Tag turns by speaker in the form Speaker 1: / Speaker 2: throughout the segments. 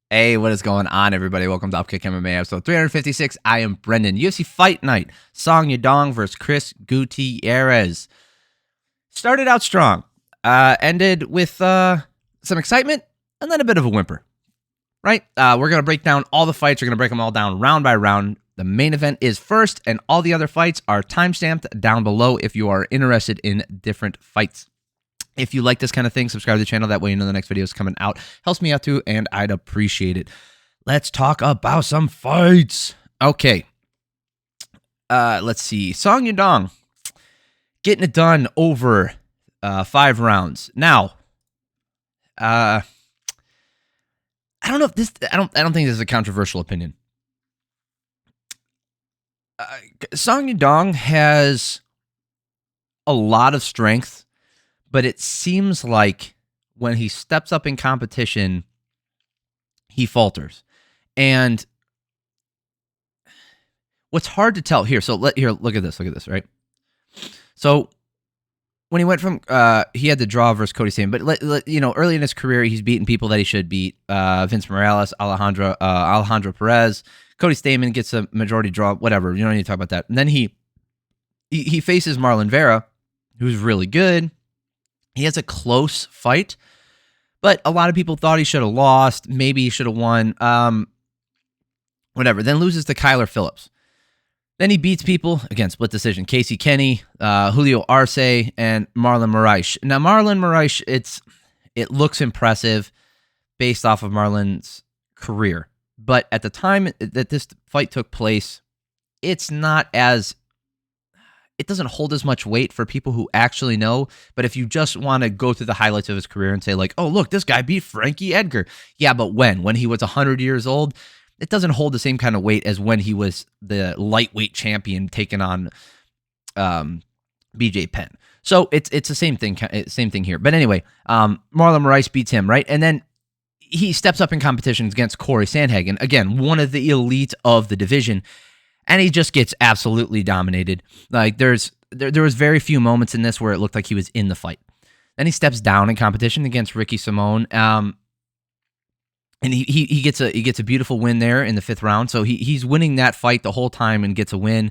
Speaker 1: Hey, what is going on, everybody? Welcome to Upkick MMA episode 356. I am Brendan. UFC Fight Night. Song Yadong versus Chris Gutierrez. Started out strong. Ended with some excitement and then a bit of a whimper. Right? We're going to break down all the fights. We're going to break them all down round by round. The main event is first, and all the other fights are timestamped down below if you are interested in different fights. If you like this kind of thing, subscribe to the channel. That way you know the next video is coming out. Helps me out too, and I'd appreciate it. Let's talk about some fights. Okay. Let's see. Song Yadong getting it done over 5 rounds. Now, I don't know if this. I don't think this is a controversial opinion. Song Yadong has a lot of strength. But it seems like when he steps up in competition, he falters. And what's hard to tell here, look at this, right? So when he went from, he had the draw versus Cody Sane, but early in his career, he's beaten people that he should beat. Vince Morales, Alejandro Perez, Cody Stamen gets a majority draw, whatever. You don't need to talk about that. And then he faces Marlon Vera, who's really good. He has a close fight, but a lot of people thought he should have lost. Maybe he should have won. Whatever. Then loses to Kyler Phillips. Then he beats people, again, split decision. Casey Kenny, Julio Arce, and Marlon Moraes. Now, Marlon Moraes, it looks impressive based off of Marlon's career. But at the time that this fight took place, it doesn't hold as much weight for people who actually know. But if you just want to go through the highlights of his career and say like, oh, look, this guy beat Frankie Edgar. Yeah, but when he was 100 years old, it doesn't hold the same kind of weight as when he was the lightweight champion taking on BJ Penn. So it's the same thing here. But anyway, Marlon Moraes beats him, right? And then he steps up in competition against Corey Sandhagen. Again, one of the elite of the division. And he just gets absolutely dominated. Like there was very few moments in this where it looked like he was in the fight. Then he steps down in competition against Ricky Simone, and he gets a beautiful win there in the 5th round. So he's winning that fight the whole time and gets a win.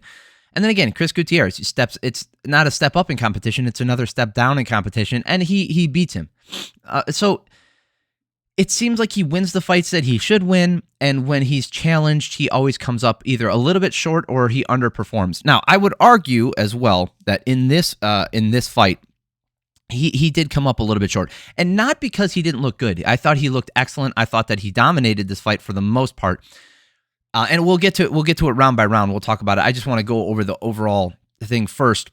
Speaker 1: And then again, Chris Gutierrez it's not a step up in competition; it's another step down in competition, and he beats him. So it seems like he wins the fights that he should win, and when he's challenged, he always comes up either a little bit short or he underperforms. Now, I would argue as well that in this fight, he did come up a little bit short, and not because he didn't look good. I thought he looked excellent. I thought that he dominated this fight for the most part, and we'll get to it round by round. We'll talk about it. I just want to go over the overall thing first.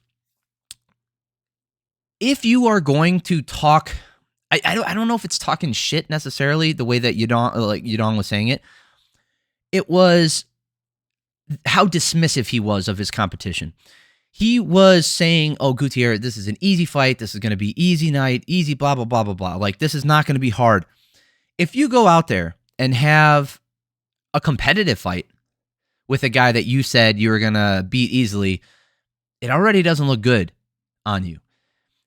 Speaker 1: If you are going to talk, I don't know if it's talking shit necessarily the way that Yadong was saying it. It was how dismissive he was of his competition. He was saying, "Oh, Gutierrez, this is an easy fight. This is going to be easy night, easy blah blah blah blah blah. Like this is not going to be hard." If you go out there and have a competitive fight with a guy that you said you were going to beat easily, it already doesn't look good on you.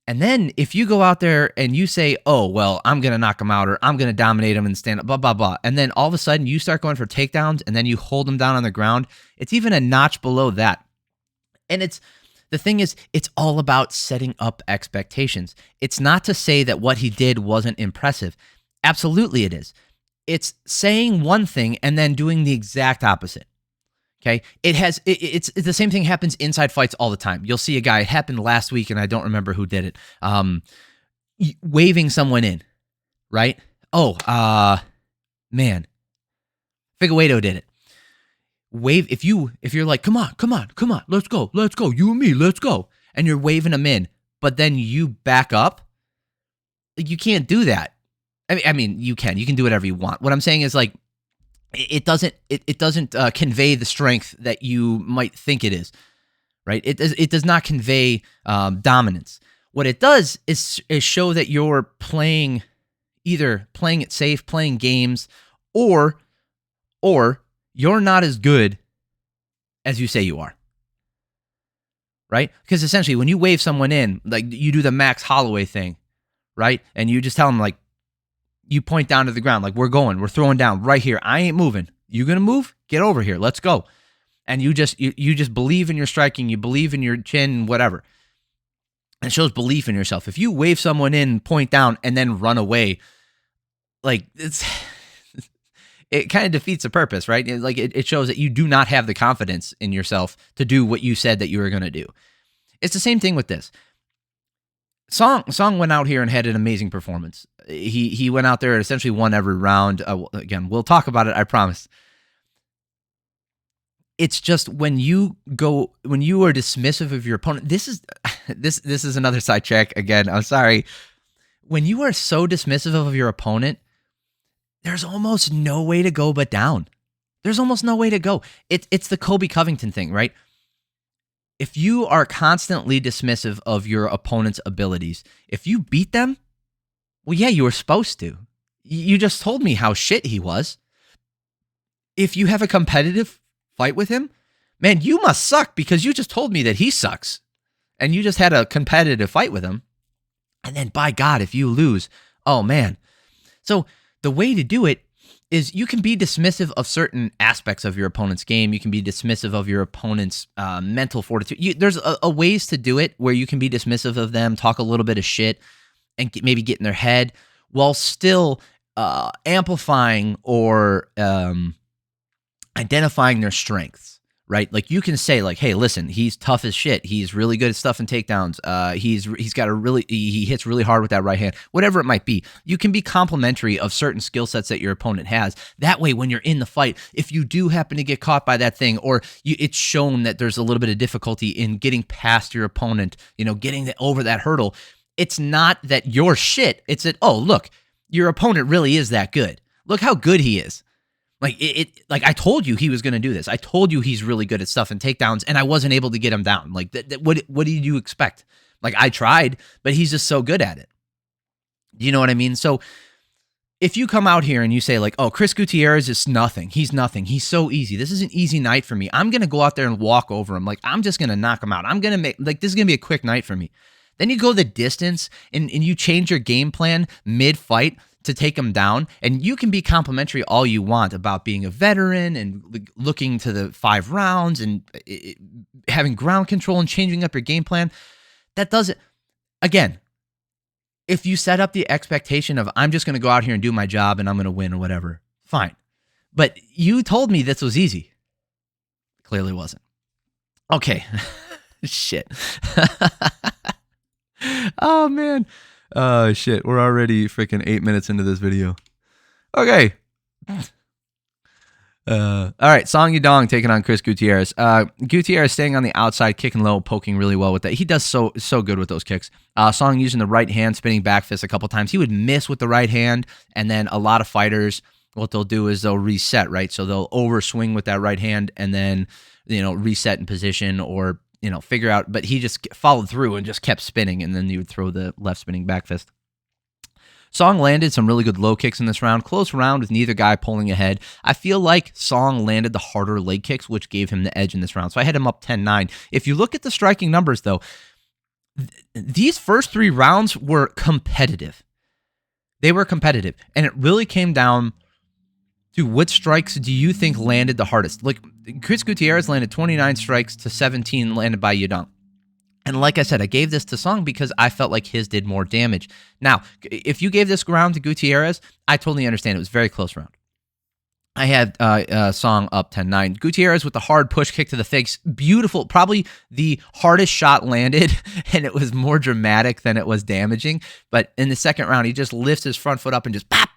Speaker 1: And then if you go out there and you say, oh, well, I'm going to knock him out or I'm going to dominate him and stand up, blah, blah, blah. And then all of a sudden you start going for takedowns and then you hold him down on the ground. It's even a notch below that. And the thing is, it's all about setting up expectations. It's not to say that what he did wasn't impressive. Absolutely it is. It's saying one thing and then doing the exact opposite. Okay, it's the same thing happens inside fights all the time. You'll see a guy, it happened last week, and I don't remember who did it, waving someone in, right? Oh, man, Figueiredo did it. Wave if you're like, come on, let's go, you and me, let's go, and you're waving them in, but then you back up. You can't do that. I mean, you can do whatever you want. What I'm saying is like, it doesn't convey the strength that you might think it is, right? It does not convey dominance. What it does is show that you're either playing it safe, playing games, or you're not as good as you say you are, right? Because essentially, when you wave someone in, like you do the Max Holloway thing, right? And you just tell them like, you point down to the ground, like, we're throwing down right here. I ain't moving. You gonna move? Get over here. Let's go. And you just believe in your striking. You believe in your chin, whatever. It shows belief in yourself. If you wave someone in, point down, and then run away, like, it kind of defeats the purpose, right? It shows that you do not have the confidence in yourself to do what you said that you were going to do. It's the same thing with this. Song went out here and had an amazing performance. He went out there and essentially won every round. Again, we'll talk about it, I promise. It's just when you are dismissive of your opponent, this is another sidetrack again. I'm sorry. When you are so dismissive of your opponent, there's almost no way to go but down. There's almost no way to go. It's the Kobe Covington thing, right? If you are constantly dismissive of your opponent's abilities, if you beat them, well, yeah, you were supposed to. You just told me how shit he was. If you have a competitive fight with him, man, you must suck because you just told me that he sucks. And you just had a competitive fight with him. And then, by God, if you lose, oh, man. So the way to do it is you can be dismissive of certain aspects of your opponent's game. You can be dismissive of your opponent's mental fortitude. There's a ways to do it where you can be dismissive of them, talk a little bit of shit, and maybe get in their head while still amplifying or identifying their strengths, right? Like, you can say, like, hey, listen, he's tough as shit. He's really good at stuffing takedowns. He hits really hard with that right hand. Whatever it might be, you can be complimentary of certain skill sets that your opponent has. That way, when you're in the fight, if you do happen to get caught by that thing, or it's shown that there's a little bit of difficulty in getting past your opponent, getting over that hurdle, it's not that you're shit. It's that, oh, look, your opponent really is that good. Look how good he is. Like, like, I told you he was going to do this. I told you he's really good at stuff and takedowns, and I wasn't able to get him down. Like, what did you expect? Like, I tried, but he's just so good at it. Do you know what I mean? So if you come out here and you say, like, oh, Chris Gutierrez is nothing. He's nothing. He's so easy. This is an easy night for me. I'm going to go out there and walk over him. Like, I'm just going to knock him out. I'm going to make, like, this is going to be a quick night for me. Then you go the distance and you change your game plan mid-fight to take him down, and you can be complimentary all you want about being a veteran and looking to the 5 rounds and having ground control and changing up your game plan. That doesn't, again, if you set up the expectation of I'm just going to go out here and do my job and I'm going to win or whatever, fine. But you told me this was easy. Clearly wasn't. Okay. Shit. Oh, man. Oh, shit. We're already freaking 8 minutes into this video. Okay. All right. Song Yadong taking on Chris Gutierrez. Gutierrez staying on the outside, kicking low, poking really well with that. He does so good with those kicks. Song using the right hand, spinning back fist a couple times. He would miss with the right hand, and then a lot of fighters, what they'll do is they'll reset, right? So they'll overswing with that right hand and then, reset in position or figure out, but he just followed through and just kept spinning, and then you would throw the left spinning back fist. Song landed some really good low kicks in this round. Close round with neither guy pulling ahead. I feel like Song landed the harder leg kicks, which gave him the edge in this round. So I had him up 10-9. If you look at the striking numbers, though, these first 3 rounds were competitive. They were competitive, and it really came down to what strikes do you think landed the hardest? Like, Chris Gutierrez landed 29 strikes to 17 landed by Yadong. And like I said, I gave this to Song because I felt like his did more damage. Now, if you gave this round to Gutierrez, I totally understand. It was a very close round. I had Song up 10-9. Gutierrez with the hard push kick to the face. Beautiful. Probably the hardest shot landed, and it was more dramatic than it was damaging. But in the second round, he just lifts his front foot up and just pop!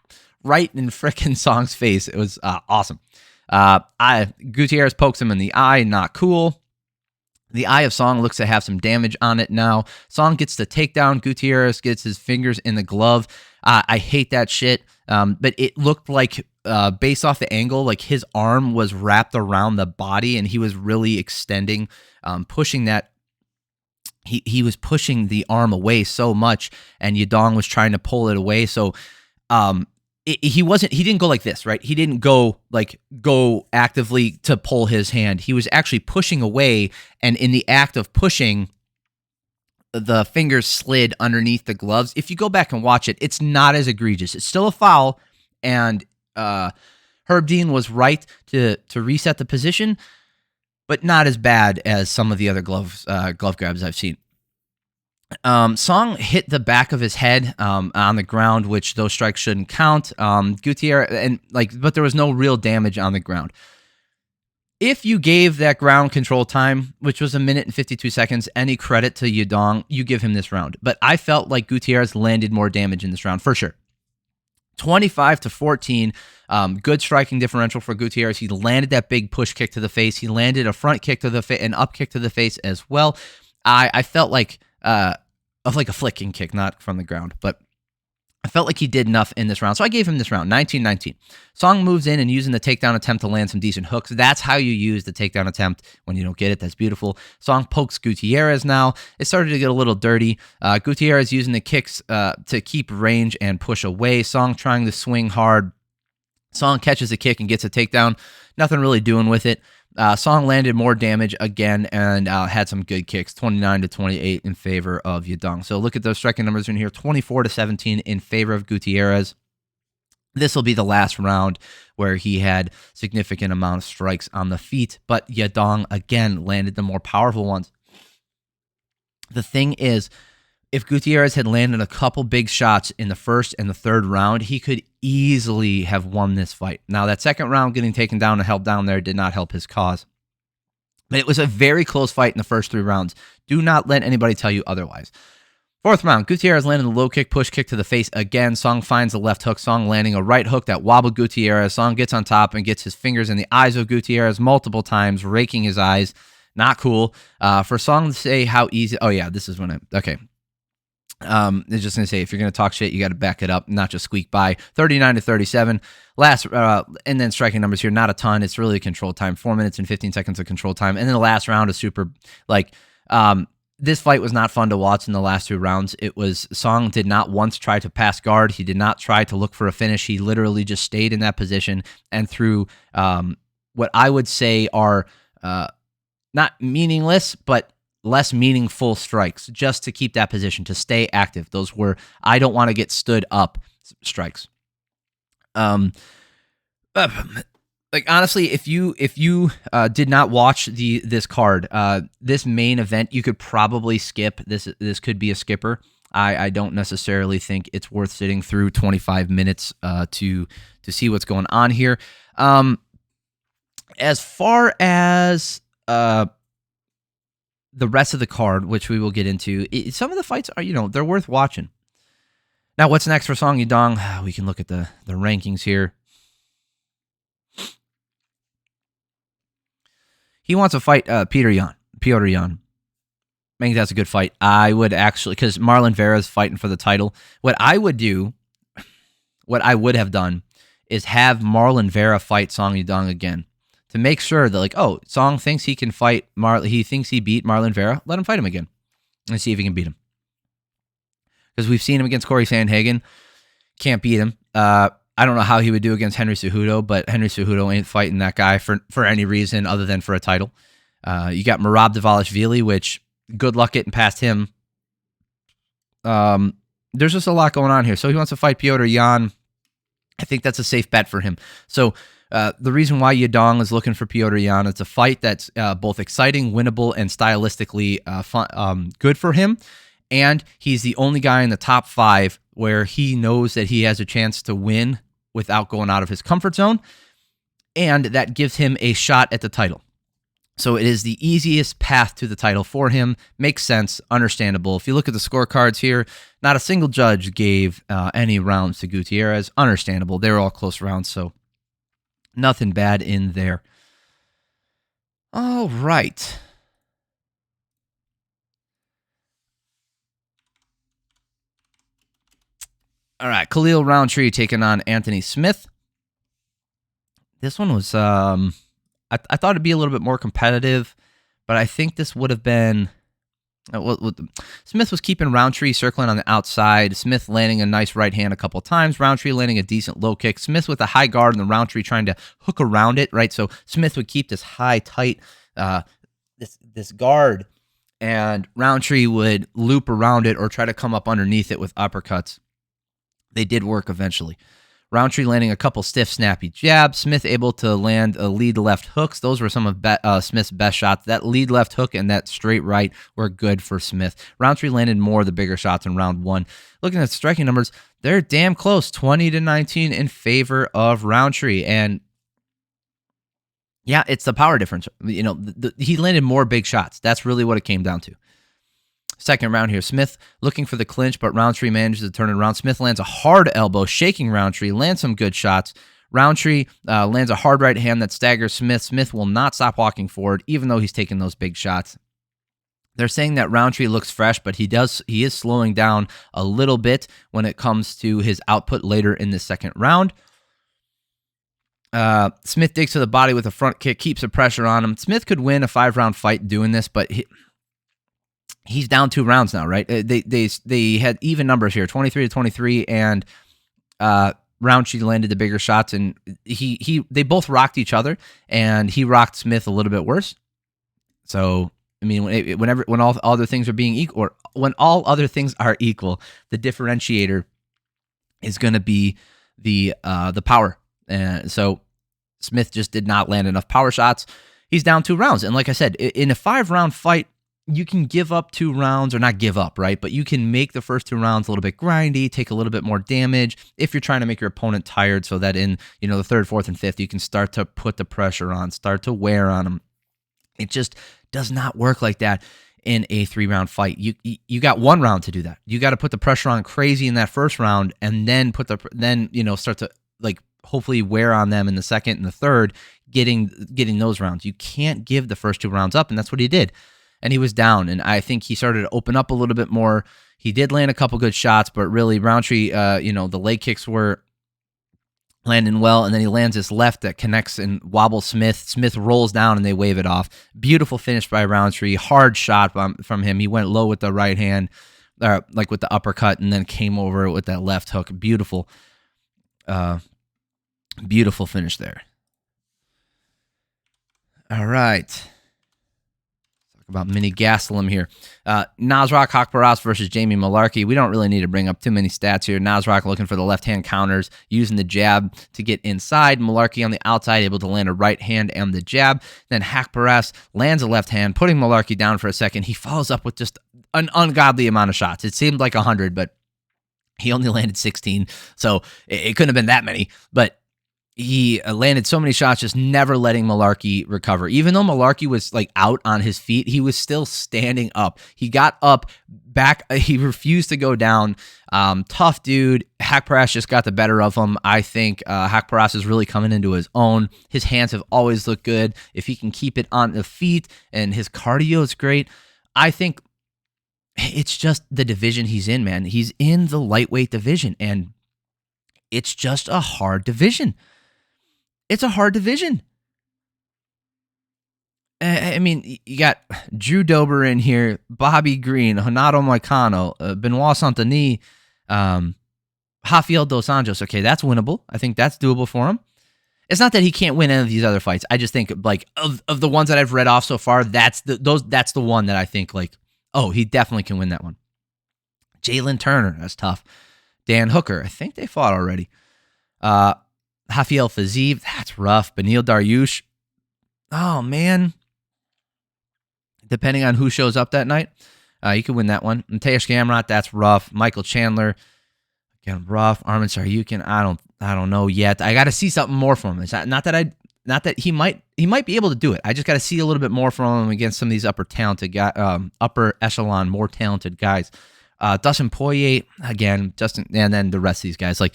Speaker 1: Right in frickin' Song's face. It was awesome. Gutierrez pokes him in the eye. Not cool. The eye of Song looks to have some damage on it now. Song gets the takedown. Gutierrez gets his fingers in the glove. I hate that shit. But it looked like, based off the angle, like his arm was wrapped around the body and he was really extending, pushing that. He was pushing the arm away so much, and Yadong was trying to pull it away. So, he didn't go like this, right? He didn't go actively to pull his hand. He was actually pushing away, and in the act of pushing, the fingers slid underneath the gloves. If you go back and watch it, it's not as egregious. It's still a foul, and Herb Dean was right to reset the position, but not as bad as some of the other glove grabs I've seen. Song hit the back of his head on the ground, which those strikes shouldn't count. Gutierrez but there was no real damage on the ground. If you gave that ground control time, which was 1 minute and 52 seconds, any credit to Yadong, you give him this round. But I felt like Gutierrez landed more damage in this round for sure. 25-14, good striking differential for Gutierrez. He landed that big push kick to the face. He landed a front kick to the face, an up kick to the face as well. I felt like a flicking kick, not from the ground, but I felt like he did enough in this round. So I gave him this round, 19-19. Song moves in and using the takedown attempt to land some decent hooks. That's how you use the takedown attempt when you don't get it. That's beautiful. Song pokes Gutierrez now. It started to get a little dirty. Gutierrez using the kicks to keep range and push away. Song trying to swing hard. Song catches a kick and gets a takedown. Nothing really doing with it. Song landed more damage again and had some good kicks, 29-28 in favor of Yadong. So look at those striking numbers in here, 24-17 in favor of Gutierrez. This will be the last round where he had significant amount of strikes on the feet, but Yadong again landed the more powerful ones. The thing is, if Gutierrez had landed a couple big shots in the first and the third round, he could easily have won this fight. Now, that second round getting taken down and held down there did not help his cause. But it was a very close fight in the first 3 rounds. Do not let anybody tell you otherwise. Fourth round, Gutierrez landed a low kick, push kick to the face again. Song finds the left hook. Song landing a right hook that wobbled Gutierrez. Song gets on top and gets his fingers in the eyes of Gutierrez multiple times, raking his eyes. Not cool. For Song to say how easy... Oh, yeah, this is when okay. It's just going to say, if you're going to talk shit, you got to back it up, not just squeak by. 39-37. Last, and then striking numbers here, not a ton. It's really a control time, 4 minutes and 15 seconds of control time. And then the last round is super, this fight was not fun to watch in the last 2 rounds. It was, Song did not once try to pass guard. He did not try to look for a finish. He literally just stayed in that position and threw what I would say are not meaningless, but less meaningful strikes just to keep that position, to stay active. Those were, I don't want to get stood up strikes. Honestly, if you did not watch this card, this main event, you could probably skip this. This could be a skipper. I don't necessarily think it's worth sitting through 25 minutes to see what's going on here. As far as the rest of the card, which we will get into, some of the fights are, they're worth watching. Now, what's next for Song Yadong? We can look at the rankings here. He wants to fight Petr Yan. I think that's a good fight. I would actually, because Marlon Vera is fighting for the title. What I would have done is have Marlon Vera fight Song Yadong again, to make sure that, Song thinks he can fight he thinks he beat Marlon Vera. Let him fight him again and see if he can beat him. Because we've seen him against Corey Sandhagen. Can't beat him. I don't know how he would do against Henry Cejudo, but Henry Cejudo ain't fighting that guy for any reason other than for a title. You got Merab Dvalishvili, which good luck getting past him. There's just a lot going on here. So he wants to fight Petr Yan. I think that's a safe bet for him. So the reason why Yadong is looking for Petr Yan, it's a fight that's both exciting, winnable, and stylistically fun, good for him. And he's the only guy in the top 5 where he knows that he has a chance to win without going out of his comfort zone. And that gives him a shot at the title. So it is the easiest path to the title for him. Makes sense, understandable. If you look at the scorecards here, not a single judge gave any rounds to Gutierrez. Understandable. They were all close rounds, so nothing bad in there. All right. All right, Khalil Rountree taking on Anthony Smith. This one was, I thought it'd be a little bit more competitive, but I think this would have been, Smith was keeping Rountree circling on the outside. Smith landing a nice right hand a couple times. Rountree landing a decent low kick. Smith with a high guard and the Rountree trying to hook around it, right? So Smith would keep this high, tight, this guard and Rountree would loop around it or try to come up underneath it with uppercuts. They did work eventually. Rountree landing a couple stiff, snappy jabs. Smith able to land a lead left hooks. Those were some of Smith's best shots. That lead left hook and that straight right were good for Smith. Rountree landed more of the bigger shots in round one. Looking at striking numbers, they're damn close, 20-19 in favor of Rountree. And yeah, it's the power difference. You know, he landed more big shots. That's really what it came down to. Second round here, Smith looking for the clinch, but Rountree manages to turn it around. Smith lands a hard elbow, shaking Rountree, lands some good shots. Rountree lands a hard right hand that staggers Smith. Smith will not stop walking forward, even though he's taking those big shots. They're saying that Rountree looks fresh, but he is slowing down a little bit when it comes to his output later in the second round. Smith digs to the body with a front kick, keeps the pressure on him. Smith could win a 5-round fight doing this, but he's down 2 rounds now, right? They had even numbers here, 23-23, and Rountree landed the bigger shots, and they both rocked each other, and he rocked Smith a little bit worse. So I mean, when all other things are being equal, or when all other things are equal, the differentiator is going to be the power. And so Smith just did not land enough power shots. He's down 2 rounds, and like I said, in a 5-round fight, you can give up 2 rounds, or not give up, right? But you can make the first 2 rounds a little bit grindy, take a little bit more damage if you're trying to make your opponent tired, so that in the 3rd, 4th, and 5th, you can start to put the pressure on, start to wear on them. It just does not work like that in a 3-round fight. You got 1 round to do that. You got to put the pressure on crazy in that first round, and then start to like hopefully wear on them in the second and the third, getting those rounds. You can't give the first 2 rounds up, and that's what he did. And he was down, and I think he started to open up a little bit more. He did land a couple good shots, but really Rountree, the leg kicks were landing well, and then he lands this left that connects and wobbles Smith. Smith rolls down, and they wave it off. Beautiful finish by Rountree. Hard shot from him. He went low with the right hand, like with the uppercut, and then came over with that left hook. Beautiful finish there. All right. About mini Gastelum here. Nasrat Haqparast versus Jamie Mullarkey. We don't really need to bring up too many stats here. Nasrat looking for the left-hand counters, using the jab to get inside. Mullarkey on the outside, able to land a right hand and the jab. Then Haqparast lands a left hand, putting Mullarkey down for a second. He follows up with just an ungodly amount of shots. It seemed like 100, but he only landed 16, so it couldn't have been that many. But he landed so many shots, just never letting Mullarkey recover. Even though Mullarkey was like out on his feet, he was still standing up. He got up, back. He refused to go down. Tough dude. Haqparast just got the better of him. I think Haqparast is really coming into his own. His hands have always looked good. If he can keep it on the feet, and his cardio is great, I think it's just the division he's in, man. He's in the lightweight division, and it's just a hard division. It's a hard division. I mean, you got Drew Dober in here, Bobby Green, Renato Moicano, Benoit Saint-Denis, Rafael Dos Anjos. Okay, that's winnable. I think that's doable for him. It's not that he can't win any of these other fights. I just think, like, of the ones that I've read off so far, that's the one that I think, like, oh, he definitely can win that one. Jalen Turner, that's tough. Dan Hooker, I think they fought already. Rafael Fiziev, that's rough. Beneil Dariush, oh man. Depending on who shows up that night, you could win that one. Mateusz Gamrot, that's rough. Michael Chandler, again, rough. Arman Saryukin, I don't know yet. I got to see something more from him. It's not that he might be able to do it. I just got to see a little bit more from him against some of these upper echelon, more talented guys. Dustin Poirier, again, and then the rest of these guys, like.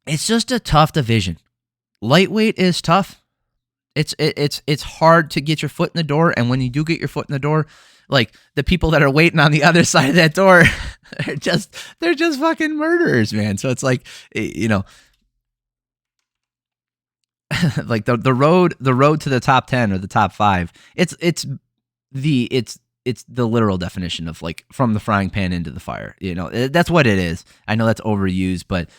Speaker 1: It's just a tough division. Lightweight is tough. It's hard to get your foot in the door, and when you do get your foot in the door, like the people that are waiting on the other side of that door, they're just fucking murderers, man. So it's like, like the road to the top 10 or the top 5. It's the literal definition of like from the frying pan into the fire. That's what it is. I know that's overused, but.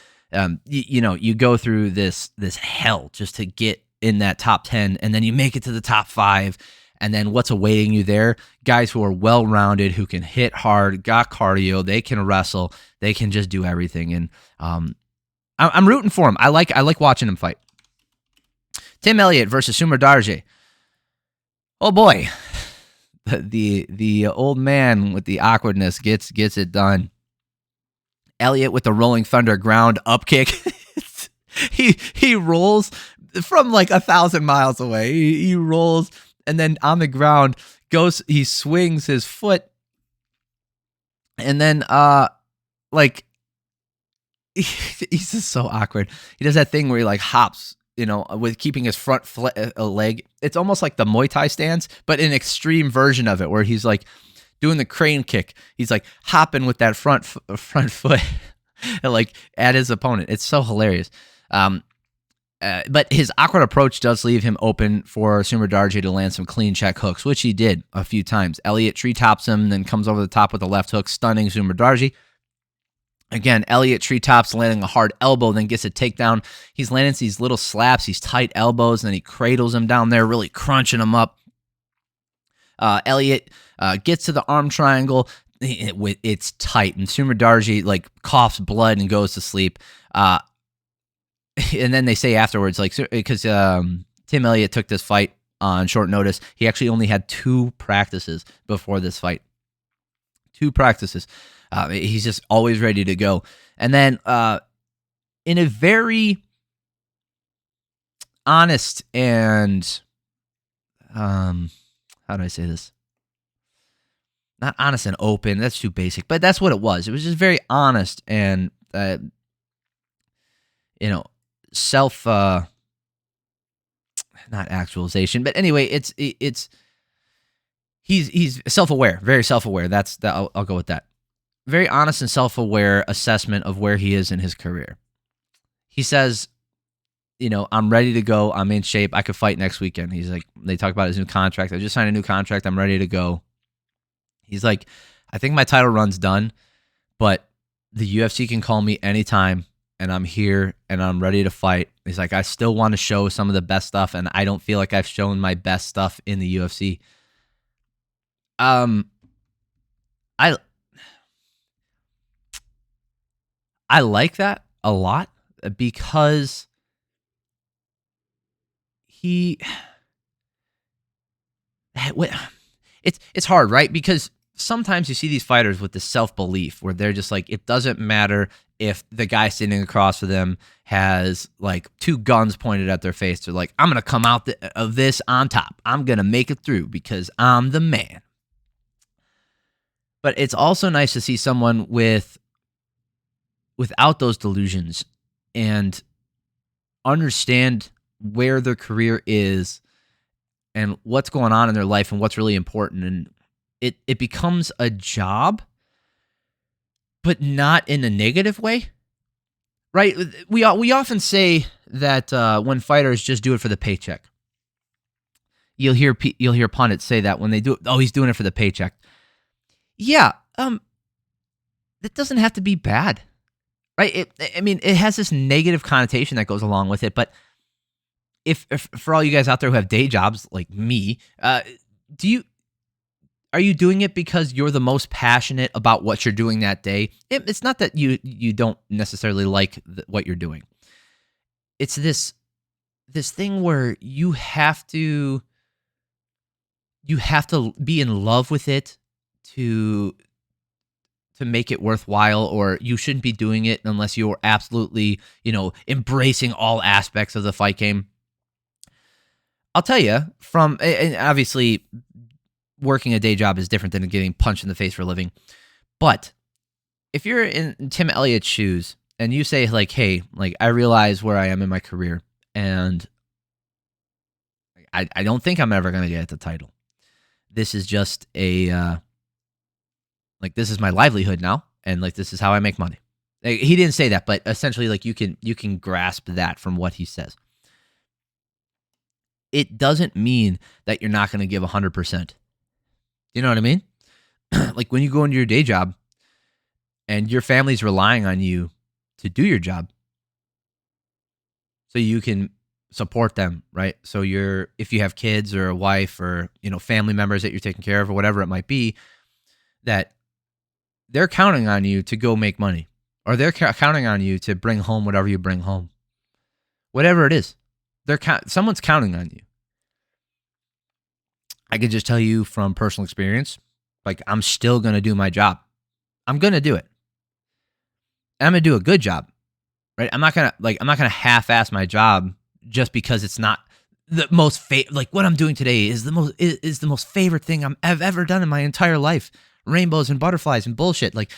Speaker 1: You go through this hell just to get in that top 10, and then you make it to the top 5, And then what's awaiting you there? Guys who are well-rounded, who can hit hard, got cardio, they can wrestle, they can just do everything. And I'm rooting for him. I like watching him fight. Tim Elliott versus Sumudaerji. Oh boy, the old man with the awkwardness gets it done. Elliott with the rolling thunder ground up kick. he rolls from like 1,000 miles away. He rolls and then on the ground he swings his foot, and then like he's just so awkward. He does that thing where he like hops, with keeping his front leg. It's almost like the Muay Thai stance, but an extreme version of it, where he's like doing the crane kick. He's like hopping with that front foot like at his opponent. It's so hilarious. But his awkward approach does leave him open for Sumudaerji to land some clean check hooks, which he did a few times. Elliott treetops him, then comes over the top with a left hook, stunning Sumudaerji. Again, Elliott treetops, landing a hard elbow, then gets a takedown. He's landing these little slaps, these tight elbows, and then he cradles him down there, really crunching him up. Elliott gets to the arm triangle. It's tight, and Sumudaerji like coughs blood and goes to sleep. And then they say afterwards, like, because Tim Elliott took this fight on short notice, he actually only had 2 practices before this fight. 2 practices. He's just always ready to go. And then in a very honest and, how do I say this? Not honest and open. That's too basic, but that's what it was. It was just very honest and, self, not actualization, but anyway, he's self-aware, very self-aware. I'll go with that. Very honest and self-aware assessment of where he is in his career. He says, I'm ready to go. I'm in shape. I could fight next weekend. He's like, they talk about his new contract. I just signed a new contract. I'm ready to go. He's like, I think my title run's done, but the UFC can call me anytime, and I'm here, and I'm ready to fight. He's like, I still want to show some of the best stuff, and I don't feel like I've shown my best stuff in the UFC. I like that a lot because it's hard, right? Because sometimes you see these fighters with this self-belief where they're just like, it doesn't matter if the guy sitting across from them has like 2 guns pointed at their face. They're like, I'm going to come out of this on top. I'm going to make it through because I'm the man. But it's also nice to see someone without those delusions and understand where their career is and what's going on in their life and what's really important. And it becomes a job, but not in a negative way, right? We often say that when fighters just do it for the paycheck. You'll hear pundits say that when they do it, oh, he's doing it for the paycheck. Yeah, that doesn't have to be bad. Right? It has this negative connotation that goes along with it. But if for all you guys out there who have day jobs like me, are you doing it because you're the most passionate about what you're doing that day? It's not that you don't necessarily like what you're doing. It's this thing where you have to be in love with it to make it worthwhile, or you shouldn't be doing it unless you're absolutely, embracing all aspects of the fight game. I'll tell you, and obviously working a day job is different than getting punched in the face for a living. But if you're in Tim Elliott's shoes and you say like, hey, like I realize where I am in my career and I don't think I'm ever going to get the title. This is just this is my livelihood now, and like this is how I make money. Like, he didn't say that, but essentially, like you can grasp that from what he says. It doesn't mean that you're not going to give 100%. You know what I mean? Like when you go into your day job, and your family's relying on you to do your job, so you can support them, right? So if you have kids or a wife or, family members that you're taking care of or whatever it might be, that they're counting on you to go make money, or they're counting on you to bring home whatever you bring home. Whatever it is, someone's counting on you. I can just tell you from personal experience, like, I'm still going to do my job. I'm going to do it. And I'm going to do a good job, right? I'm not going to half-ass my job just because it's not the most like what I'm doing today is the most favorite thing I've ever done in my entire life. Rainbows and butterflies and bullshit. Like,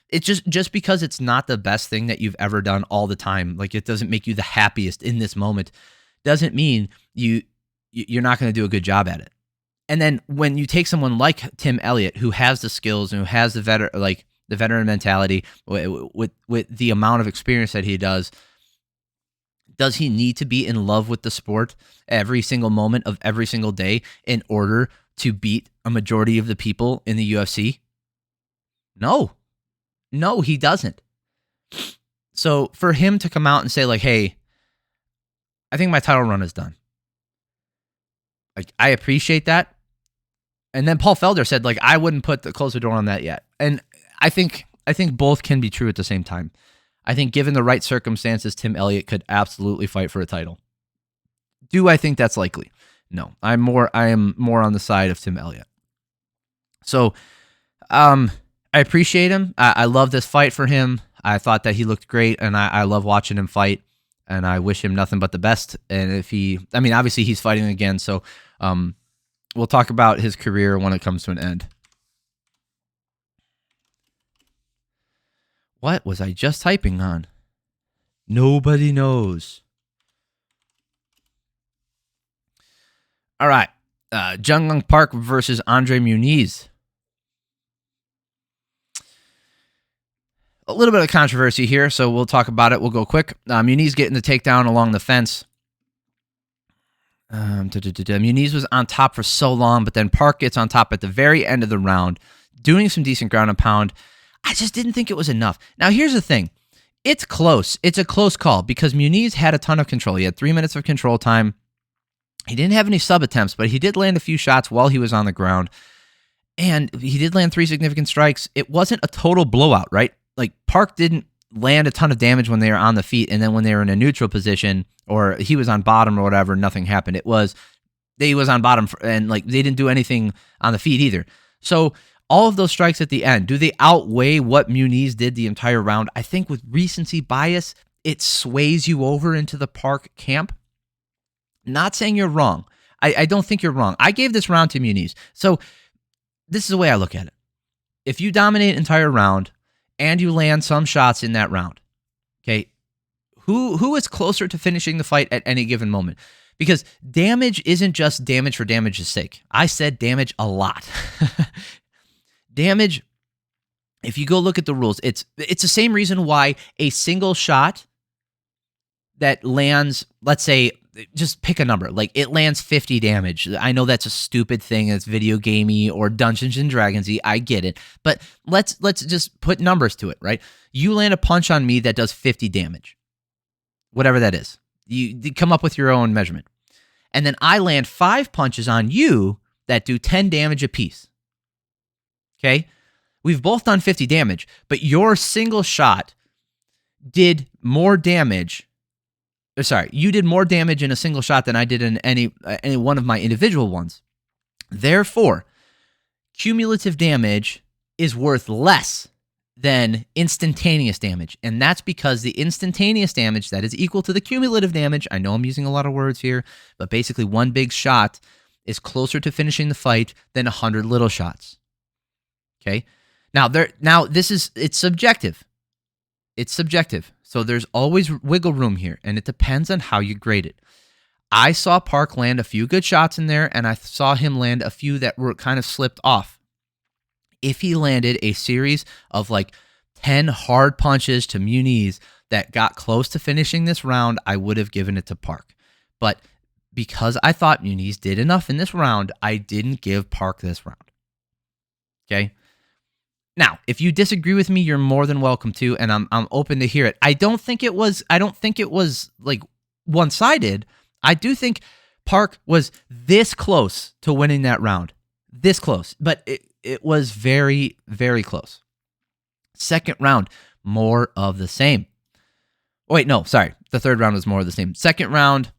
Speaker 1: it's just because it's not the best thing that you've ever done all the time. Like, it doesn't make you the happiest in this moment. Doesn't mean you're not going to do a good job at it. And then when you take someone like Tim Elliott, who has the skills and who has the veteran mentality with the amount of experience that he does he need to be in love with the sport every single moment of every single day in order to beat a majority of the people in the UFC? No, he doesn't. So for him to come out and say, like, hey, I think my title run is done, like, I appreciate that. And then Paul Felder said, like, I wouldn't close the door on that yet. And I think both can be true at the same time. I think given the right circumstances, Tim Elliott could absolutely fight for a title. Do I think that's likely? No. I am more on the side of Tim Elliott. So I appreciate him. I love this fight for him. I thought that he looked great, and I love watching him fight, and I wish him nothing but the best. And obviously he's fighting again, so we'll talk about his career when it comes to an end. What was I just typing on? Nobody knows. All right. Junyong Park versus Andre Muniz. A little bit of controversy here, so we'll talk about it. We'll go quick. Muniz getting the takedown along the fence. Muniz was on top for so long, but then Park gets on top at the very end of the round, doing some decent ground and pound. I just didn't think it was enough. Now, here's the thing. It's close. It's a close call because Muniz had a ton of control. He had 3 minutes of control time. He didn't have any sub attempts, but he did land a few shots while he was on the ground. And he did land 3 significant strikes. It wasn't a total blowout, right? Like, Park didn't land a ton of damage when they were on the feet, and then when they were in a neutral position or he was on bottom or whatever, nothing happened. He was on bottom and like they didn't do anything on the feet either. So all of those strikes at the end, do they outweigh what Muniz did the entire round? I think with recency bias, it sways you over into the Park camp. Not saying you're wrong. I don't think you're wrong. I gave this round to Muniz. So this is the way I look at it. If you dominate an entire round and you land some shots in that round, okay, who is closer to finishing the fight at any given moment? Because damage isn't just damage for damage's sake. I said damage a lot. Damage, if you go look at the rules, it's the same reason why a single shot that lands, let's say, just pick a number, like it lands 50 damage. I know that's a stupid thing. It's video gamey or Dungeons and Dragons-y. I get it. But let's just put numbers to it, right? You land a punch on me that does 50 damage, whatever that is. You come up with your own measurement. And then I land 5 punches on you that do 10 damage apiece. Okay? We've both done 50 damage, but your single shot did more damage. Sorry, you did more damage in a single shot than I did in any one of my individual ones. Therefore, cumulative damage is worth less than instantaneous damage. And that's because the instantaneous damage that is equal to the cumulative damage, I know I'm using a lot of words here, but basically one big shot is closer to finishing the fight than 100 little shots. Okay? Now it's subjective. It's subjective. So there's always wiggle room here, and it depends on how you grade it. I saw Park land a few good shots in there, and I saw him land a few that were kind of slipped off. If he landed a series of like 10 hard punches to Muniz that got close to finishing this round, I would have given it to Park. But because I thought Muniz did enough in this round, I didn't give Park this round. Okay? Now, if you disagree with me, you're more than welcome to, and I'm open to hear it. I don't think it was like one-sided. I do think Park was this close to winning that round. This close. But it was very, very close. Second round, more of the same. Wait, no, sorry. The third round was more of the same. Second round,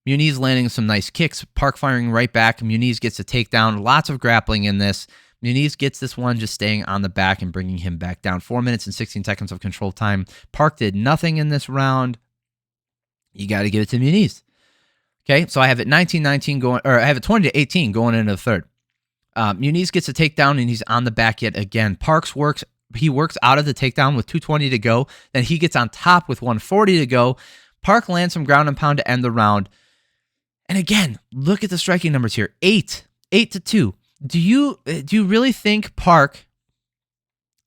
Speaker 1: Muniz landing some nice kicks. Park firing right back. Muniz gets a takedown. Lots of grappling in this. Muniz gets this one just staying on the back and bringing him back down. 4 minutes and 16 seconds of control time. Park did nothing in this round. You got to give it to Muniz. Okay, so I have it 19-19 going, or I have it 20-18 going into the third. Muniz gets a takedown and he's on the back yet again. Parks works out of the takedown with 2:20 to go. Then he gets on top with 1:40 to go. Park lands some ground and pound to end the round. And again, look at the striking numbers here. 8-2. Do you really think Park?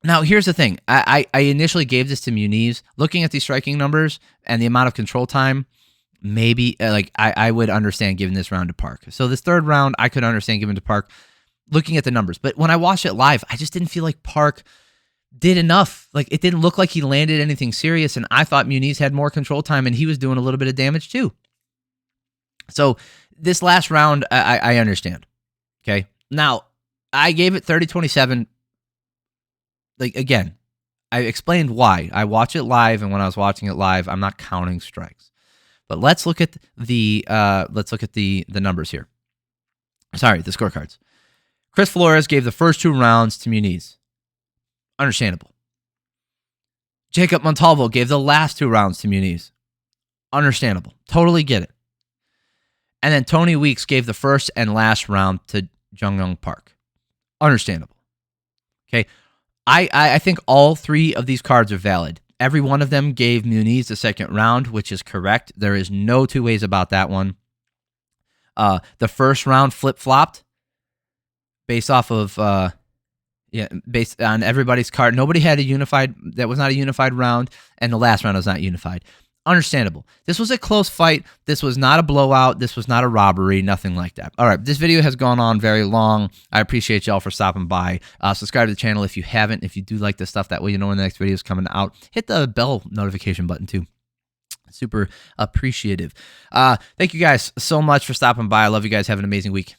Speaker 1: Now, here's the thing. I initially gave this to Muniz. Looking at these striking numbers and the amount of control time, maybe I would understand giving this round to Park. So this third round, I could understand giving to Park looking at the numbers. But when I watched it live, I just didn't feel like Park did enough. Like, it didn't look like he landed anything serious, and I thought Muniz had more control time, and he was doing a little bit of damage too. So this last round, I understand. Okay? Now, I gave it 30-27. Like, again, I explained why. I watch it live, and when I was watching it live, I'm not counting strikes. But let's look at the numbers here. Sorry, the scorecards. Chris Flores gave the first 2 rounds to Muniz. Understandable. Jacob Montalvo gave the last 2 rounds to Muniz. Understandable. Totally get it. And then Tony Weeks gave the first and last round to Junyong Park. Understandable. Okay. I think all 3 of these cards are valid. Every one of them gave Muniz the second round, which is correct. There is no 2 ways about that one. The first round flip-flopped based off of based on everybody's card. Nobody had that was not a unified round, and the last round was not unified. Understandable. This was a close fight. This was not a blowout. This was not a robbery. Nothing like that. All right, this video has gone on very long. I appreciate y'all for stopping by. Subscribe to the channel if you haven't. If you do like this stuff, that way you know when the next video is coming out. Hit the bell notification button too. Super appreciative. Thank you guys so much for stopping by. I love you guys. Have an amazing week.